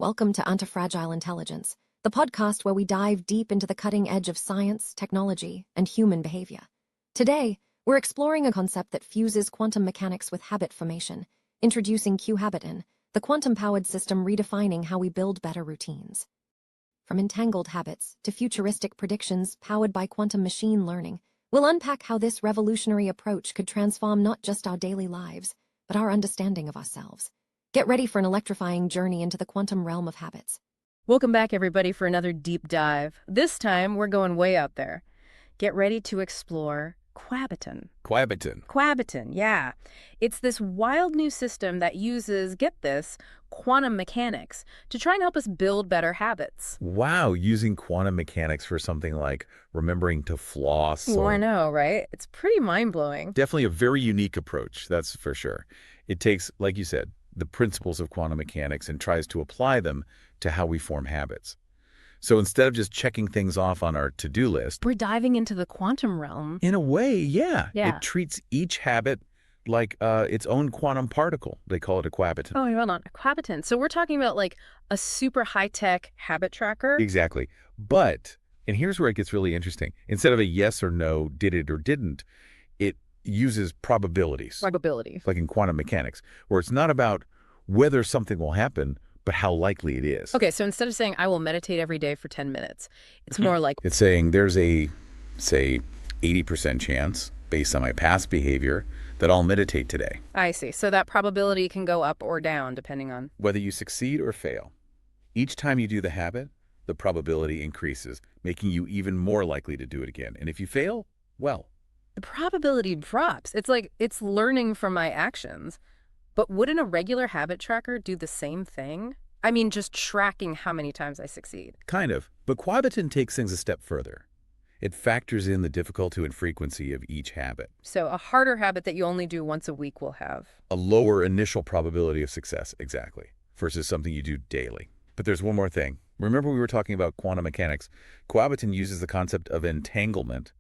Welcome to Antifragile Intelligence, the podcast where we dive deep into the cutting edge of science, technology, and human behavior. Today, we're exploring a concept that fuses quantum mechanics with habit formation, introducing QHabitin, the quantum-powered system redefining how we build better routines. From entangled habits to futuristic predictions powered by quantum machine learning, we'll unpack how this revolutionary approach could transform not just our daily lives, but our understanding of ourselves. Get ready for an electrifying journey into the quantum realm of habits. Welcome back, everybody, for another deep dive. This time, we're going way out there. Get ready to explore Quabitin. QuHabitin. Yeah. It's this wild new system that uses, get this, quantum mechanics to try and help us build better habits. Wow, using quantum mechanics for something like remembering to floss. Well, I know, right? It's pretty mind-blowing. Definitely a very unique approach, that's for sure. It takes, like you said, the principles of quantum mechanics and tries to apply them to how we form habits. So instead of just checking things off on our to-do list, We're diving into the quantum realm. in a way, yeah. Yeah. It treats each habit like its own quantum particle. They call it a QuHabitin. Oh, hold on. Quabitin. So we're talking about like a super high-tech habit tracker? Exactly. But, and here's where it gets really interesting. Instead of a yes or no, did it or didn't, it uses probabilities. Probability. Like in quantum mechanics, where it's not about whether something will happen, but how likely it is. Okay, so instead of saying, I will meditate every day for 10 minutes, it's more like, It's saying there's a, say, 80% chance, based on my past behavior, that I'll meditate today. I see. So that probability can go up or down depending on... Whether you succeed or fail, each time you do the habit, the probability increases, making you even more likely to do it again. And if you fail, well, The probability drops. It's like it's learning from my actions. But wouldn't a regular habit tracker do the same thing? I mean, just tracking how many times I succeed. kind of. But Quabitin takes things a step further. It factors in the difficulty and frequency of each habit. So a harder habit that you only do once a week will have. A lower initial probability of success, exactly, versus something you do daily. But there's one more thing. Remember we were talking about quantum mechanics? QuHabitin uses the concept of entanglement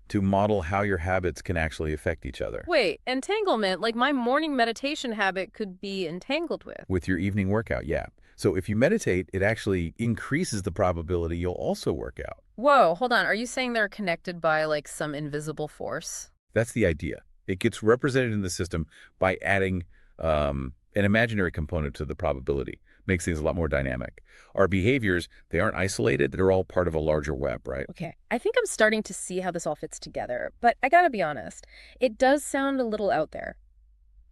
to model how your habits can actually affect each other. Wait, entanglement, like my morning meditation habit could be entangled with. With your evening workout, yeah. So if you meditate, it actually increases the probability you'll also work out. Whoa, hold on. Are you saying they're connected by like some invisible force? That's the idea. It gets represented in the system by adding an imaginary component to the probability. Makes things a lot more dynamic. Our behaviors, they aren't isolated. They're all part of a larger web, right? Okay, I think I'm starting to see how this all fits together, but I gotta be honest, it does sound a little out there.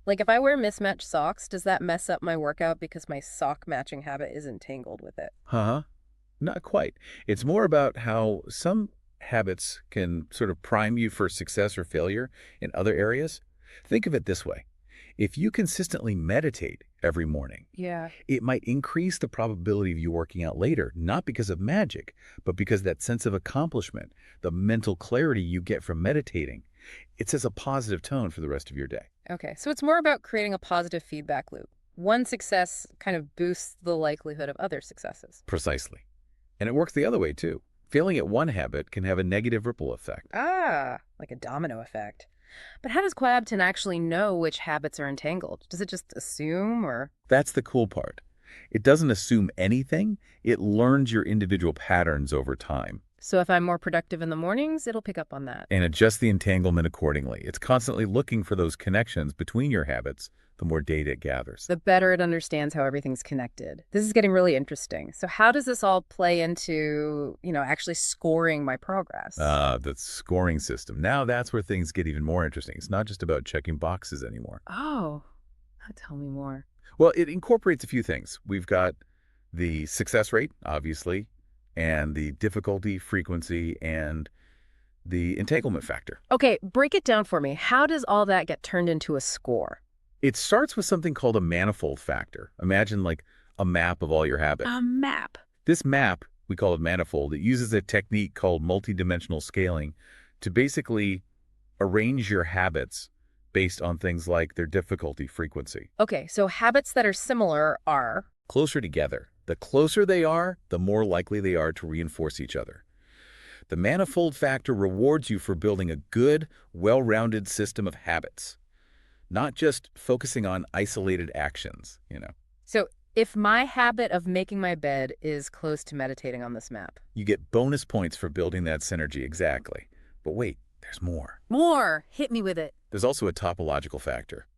Like if I wear mismatched socks, does that mess up my workout because my sock matching habit is entangled with it? Huh? Not quite. It's more about how some habits can sort of prime you for success or failure in other areas. Think of it this way. If you consistently meditate every morning, Yeah. it might increase the probability of you working out later, not because of magic, but because that sense of accomplishment, the mental clarity you get from meditating, it sets a positive tone for the rest of your day. Okay, so it's more about creating a positive feedback loop. One success kind of boosts the likelihood of other successes. Precisely. And it works the other way, too. Failing at one habit can have a negative ripple effect. Ah, like a domino effect. But how does QuHabitin actually know which habits are entangled? Does it just assume or... That's the cool part. It doesn't assume anything. It learns your individual patterns over time So if I'm more productive in the mornings, it'll pick up on that. and adjust the entanglement accordingly. It's constantly looking for those connections between your habits the more data it gathers. The better it understands how everything's connected. This is getting really interesting. So how does this all play into, actually scoring my progress? The scoring system. Now that's where things get even more interesting. It's not just about checking boxes anymore. Oh, tell me more. Well, it incorporates a few things. We've got the success rate, obviously, and the difficulty, frequency, and the entanglement factor. Okay, break it down for me. How does all that get turned into a score? It starts with something called a manifold factor. Imagine like a map of all your habits. A map. This map, we call it manifold. It uses a technique called multidimensional scaling to basically arrange your habits based on things like their difficulty, frequency. Okay, so habits that are similar are... Closer together. The closer they are, the more likely they are to reinforce each other. The manifold factor rewards you for building a good, well-rounded system of habits, not just focusing on isolated actions. So If my habit of making my bed is close to meditating on this map. You get bonus points for building that synergy, exactly. But wait, there's more. More! Hit me with it. There's also a topological factor.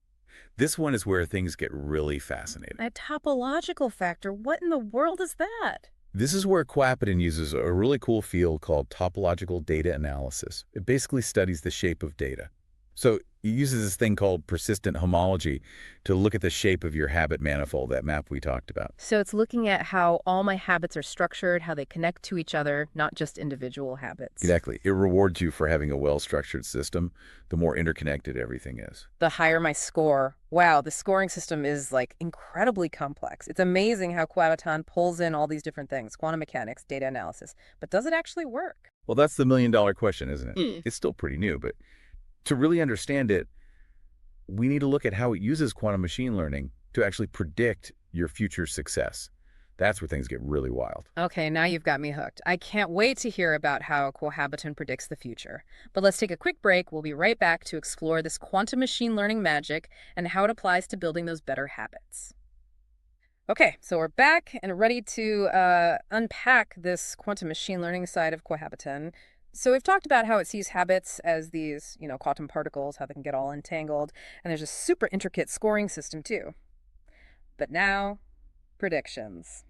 This one is where things get really fascinating. A topological factor? What in the world is that? This is where Quabitin uses a really cool field called topological data analysis. It basically studies the shape of data. So it uses this thing called persistent homology to look at the shape of your habit manifold, that map we talked about. So it's looking at how all my habits are structured, how they connect to each other, not just individual habits. Exactly. It rewards you for having a well-structured system, the more interconnected everything is. The higher my score. Wow, the scoring system is like incredibly complex. It's amazing how QuHabiton pulls in all these different things, quantum mechanics, data analysis. But does it actually work? Well, that's the million-dollar question, isn't it? Mm. It's still pretty new, but to really understand it, we need to look at how it uses quantum machine learning to actually predict your future success. That's where things get really wild. Okay, now you've got me hooked. I can't wait to hear about how QuHabitin predicts the future. But let's take a quick break. We'll be right back to explore this quantum machine learning magic and how it applies to building those better habits. Okay, so we're back and ready to unpack this quantum machine learning side of QuHabitin. So we've talked about how it sees habits as these, quantum particles, how they can get all entangled, and there's a super intricate scoring system too. But now, predictions.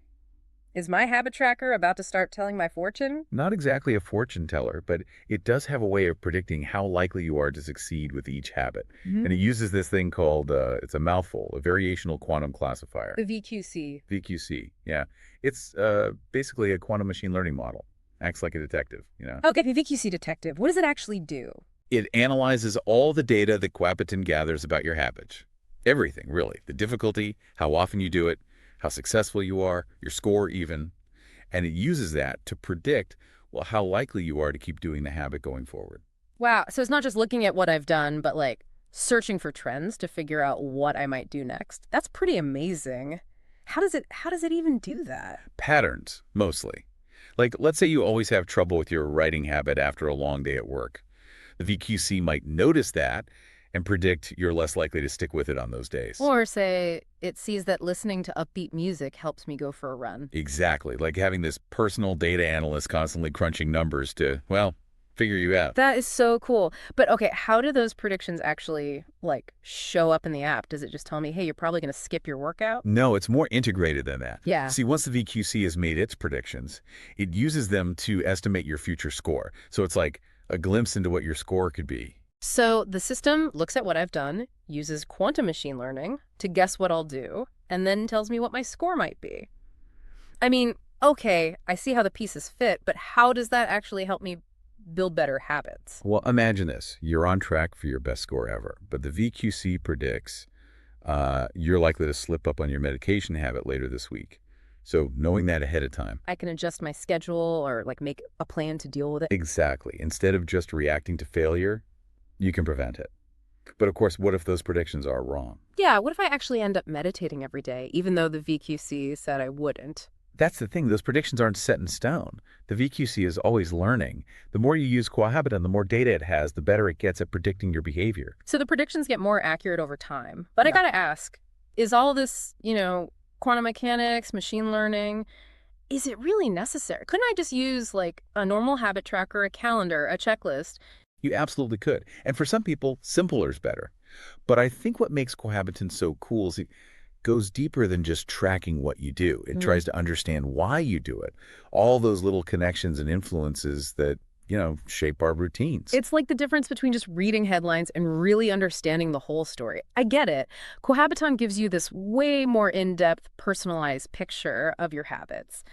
Is my habit tracker about to start telling my fortune? Not exactly a fortune teller, but it does have a way of predicting how likely you are to succeed with each habit. And it uses this thing called, it's a mouthful, a variational quantum classifier. The VQC. VQC, yeah. It's basically a quantum machine learning model. Acts like a detective, Okay, the VQC detective. What does it actually do? It analyzes all the data that Quabitin gathers about your habits. Everything, really. The difficulty, how often you do it, how successful you are, your score even. And it uses that to predict, well, how likely you are to keep doing the habit going forward. Wow, so it's not just looking at what I've done, but like searching for trends to figure out what I might do next. That's pretty amazing. How does it even do that? Patterns, mostly. Like, let's say you always have trouble with your writing habit after a long day at work. The VQC might notice that and predict you're less likely to stick with it on those days. Or say it sees that listening to upbeat music helps me go for a run. Exactly, like having this personal data analyst constantly crunching numbers to, well, figure you out. That is so cool. But okay, how do those predictions actually show up in the app? Does it just tell me, hey, you're probably going to skip your workout? No, it's more integrated than that. Yeah. See, once the VQC has made its predictions, it uses them to estimate your future score. So it's like a glimpse into what your score could be. So the system looks at what I've done, uses quantum machine learning to guess what I'll do, and then tells me what my score might be. I mean, okay, I see how the pieces fit, but how does that actually help me build better habits? Well, imagine this. You're on track for your best score ever, but the VQC predicts you're likely to slip up on your medication habit later this week. So knowing that ahead of time. I can adjust my schedule or make a plan to deal with it. Exactly. Instead of just reacting to failure, you can prevent it. But of course, what if those predictions are wrong? Yeah, what if I actually end up meditating every day, even though the VQC said I wouldn't? That's the thing. Those predictions aren't set in stone. The VQC is always learning. The more you use QuHabitin, the more data it has, the better it gets at predicting your behavior. So the predictions get more accurate over time. But I gotta ask, is all this, quantum mechanics, machine learning, is it really necessary? Couldn't I just use a normal habit tracker, a calendar, a checklist? You absolutely could. And for some people, simpler is better. But I think what makes QuHabitin so cool is it goes deeper than just tracking what you do. It tries to understand why you do it. All those little connections and influences that, shape our routines. It's like the difference between just reading headlines and really understanding the whole story. I get it. QuHabiton gives you this way more in-depth, personalized picture of your habits.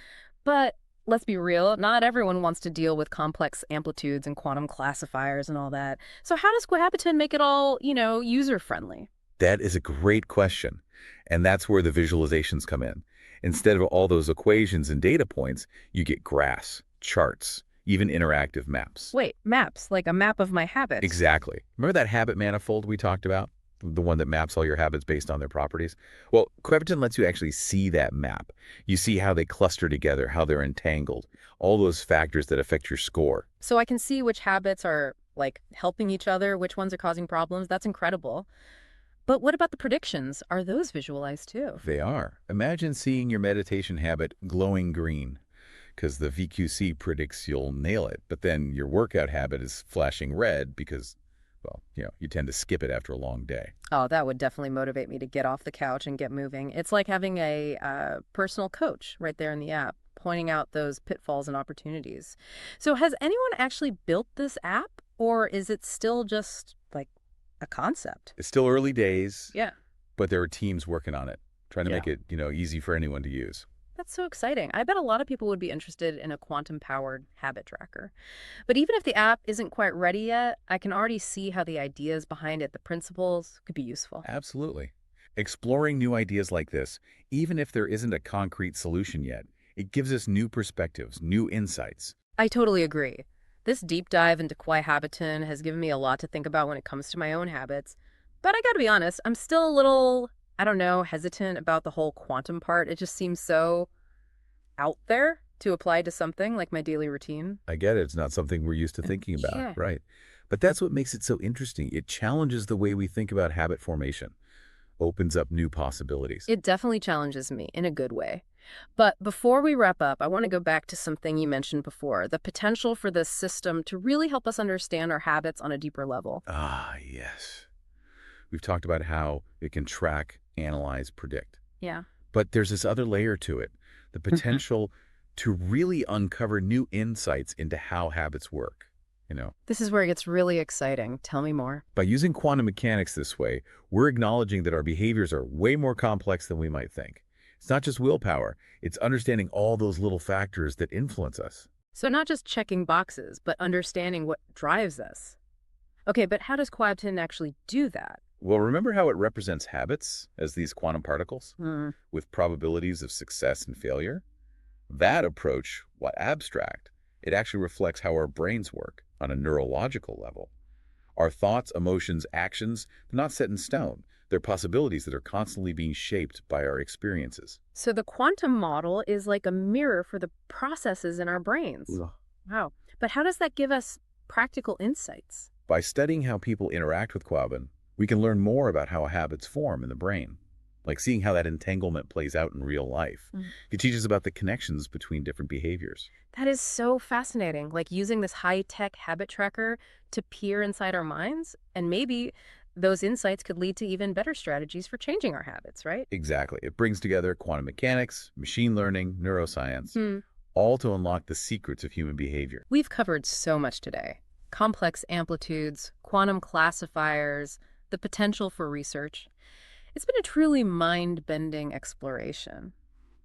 But let's be real, not everyone wants to deal with complex amplitudes and quantum classifiers and all that. So how does QuHabitin make it all, user-friendly? That is a great question. And that's where the visualizations come in. Instead of all those equations and data points, you get graphs, charts, even interactive maps. Wait, maps, like a map of my habits? Exactly. Remember that habit manifold we talked about? The one that maps all your habits based on their properties? Well, Quabitin lets you actually see that map. You see how they cluster together, how they're entangled, all those factors that affect your score. So I can see which habits are helping each other, which ones are causing problems. That's incredible. But what about the predictions? Are those visualized too? They are. Imagine seeing your meditation habit glowing green, because the VQC predicts you'll nail it, but then your workout habit is flashing red because, well, you tend to skip it after a long day. Oh, that would definitely motivate me to get off the couch and get moving. It's like having a personal coach right there in the app, pointing out those pitfalls and opportunities. So has anyone actually built this app, or is it still just like a concept? It's still early days, Yeah. but there are teams working on it, trying to Yeah. make it, easy for anyone to use. That's so exciting. I bet a lot of people would be interested in a quantum-powered habit tracker. But even if the app isn't quite ready yet, I can already see how the ideas behind it, the principles, could be useful. Absolutely. Exploring new ideas like this, even if there isn't a concrete solution yet, it gives us new perspectives, new insights. I totally agree. This deep dive into QuHabiton has given me a lot to think about when it comes to my own habits. But I gotta be honest, I'm still a little, I don't know, hesitant about the whole quantum part. It just seems so out there to apply to something like my daily routine. I get it. It's not something we're used to thinking about, Yeah. right? But that's what makes it so interesting. It challenges the way we think about habit formation, opens up new possibilities. It definitely challenges me in a good way. But before we wrap up, I want to go back to something you mentioned before, the potential for this system to really help us understand our habits on a deeper level. Ah, yes. We've talked about how it can track, analyze, predict. Yeah. But there's this other layer to it, the potential to really uncover new insights into how habits work. This is where it gets really exciting. Tell me more. By using quantum mechanics this way, we're acknowledging that our behaviors are way more complex than we might think. It's not just willpower, it's understanding all those little factors that influence us. So not just checking boxes, but understanding what drives us. Okay, but how does QuAbitin actually do that? Well, remember how it represents habits as these quantum particles Hmm. with probabilities of success and failure? That approach, while abstract, it actually reflects how our brains work on a neurological level. Our thoughts, emotions, actions, they're not set in stone. They're possibilities that are constantly being shaped by our experiences. So the quantum model is like a mirror for the processes in our brains. Wow. But how does that give us practical insights? By studying how people interact with Quabitin, we can learn more about how habits form in the brain, like seeing how that entanglement plays out in real life. It teaches about the connections between different behaviors. That is so fascinating, like using this high-tech habit tracker to peer inside our minds, and maybe those insights could lead to even better strategies for changing our habits, right? Exactly. It brings together quantum mechanics, machine learning, neuroscience, all to unlock the secrets of human behavior. We've covered so much today. Complex amplitudes, quantum classifiers, the potential for research. It's been a truly mind-bending exploration.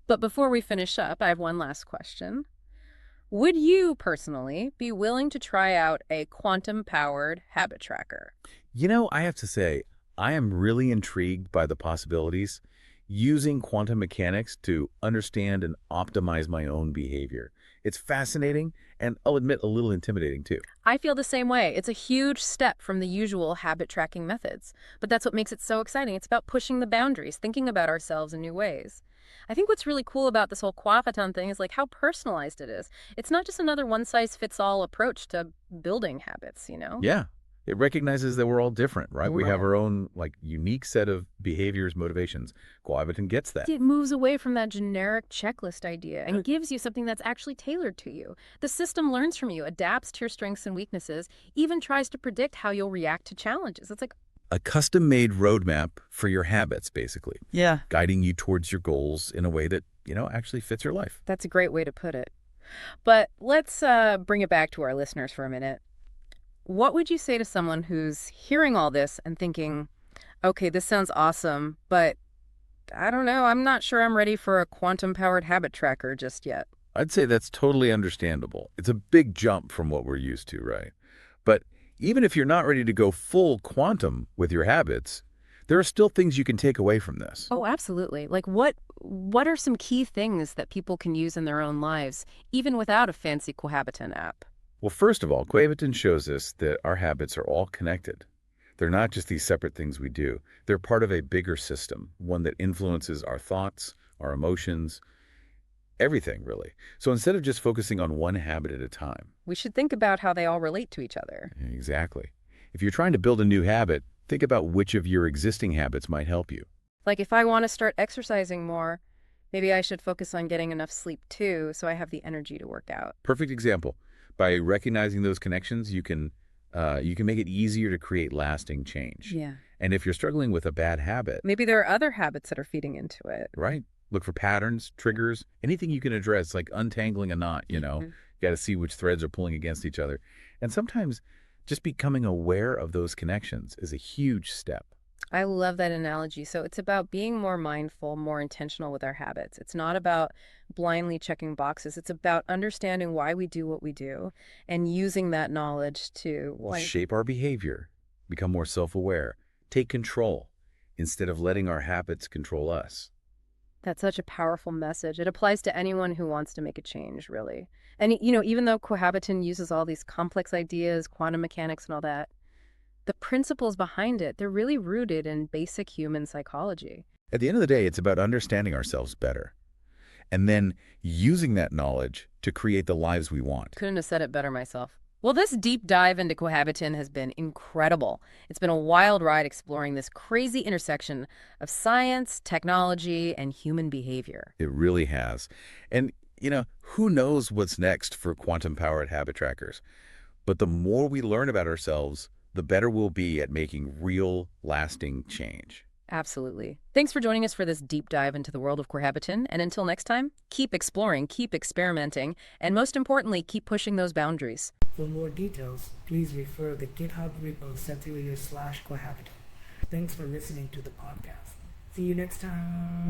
But before we finish up, I have one last question. Would you personally be willing to try out a quantum-powered habit tracker? I have to say, I am really intrigued by the possibilities using quantum mechanics to understand and optimize my own behavior. It's fascinating and, I'll admit, a little intimidating too. I feel the same way. It's a huge step from the usual habit tracking methods. But that's what makes it so exciting. It's about pushing the boundaries, thinking about ourselves in new ways. I think what's really cool about this whole QuAbiton thing is like how personalized it is. It's not just another one-size-fits-all approach to building habits, Yeah. It recognizes that we're all different, right? We have Right. our own unique set of behaviors, motivations. Quabitin gets that. It moves away from that generic checklist idea and gives you something that's actually tailored to you. The system learns from you, adapts to your strengths and weaknesses, even tries to predict how you'll react to challenges. It's like, A custom-made roadmap for your habits, basically, yeah, guiding you towards your goals in a way that, actually fits your life. that's a great way to put it. But let's bring it back to our listeners for a minute. What would you say to someone who's hearing all this and thinking, okay, this sounds awesome, but I don't know, I'm not sure I'm ready for a quantum-powered habit tracker just yet? I'd say that's totally understandable. It's a big jump from what we're used to, right? But even if you're not ready to go full quantum with your habits, there are still things you can take away from this. Oh, absolutely. Like what are some key things that people can use in their own lives, even without a fancy QuHabitin app? Well, first of all, Quabitin shows us that our habits are all connected. They're not just these separate things we do. They're part of a bigger system, one that influences our thoughts, our emotions, everything, really. So instead of just focusing on one habit at a time. We should think about how they all relate to each other. Exactly. If you're trying to build a new habit, Think about which of your existing habits might help you. Like if I want to start exercising more, maybe I should focus on getting enough sleep too, so I have the energy to work out. Perfect example. By recognizing those connections, you can make it easier to create lasting change. Yeah. And if you're struggling with a bad habit, Maybe there are other habits that are feeding into it. right? Look for patterns, triggers, anything you can address, like untangling a knot, You got to see which threads are pulling against each other. And sometimes just becoming aware of those connections is a huge step. I love that analogy. So it's about being more mindful, more intentional with our habits. It's not about blindly checking boxes. It's about understanding why we do what we do and using that knowledge to Shape our behavior, become more self-aware, take control instead of letting our habits control us. That's such a powerful message. It applies to anyone who wants to make a change, really. And, even though QuHabitin uses all these complex ideas, quantum mechanics and all that, the principles behind it, they're really rooted in basic human psychology. At the end of the day, it's about understanding ourselves better and then using that knowledge to create the lives we want. Couldn't have said it better myself. Well, this deep dive into QuHabitin has been incredible. It's been a wild ride exploring this crazy intersection of science, technology, and human behavior. It really has. And, who knows what's next for quantum-powered habit trackers? But the more we learn about ourselves, the better we'll be at making real, lasting change. Absolutely. Thanks for joining us for this deep dive into the world of QuHabitin. And until next time, keep exploring, keep experimenting, and most importantly, keep pushing those boundaries. For more details, please refer the GitHub repo /QuHabitin. Thanks for listening to the podcast. See you next time.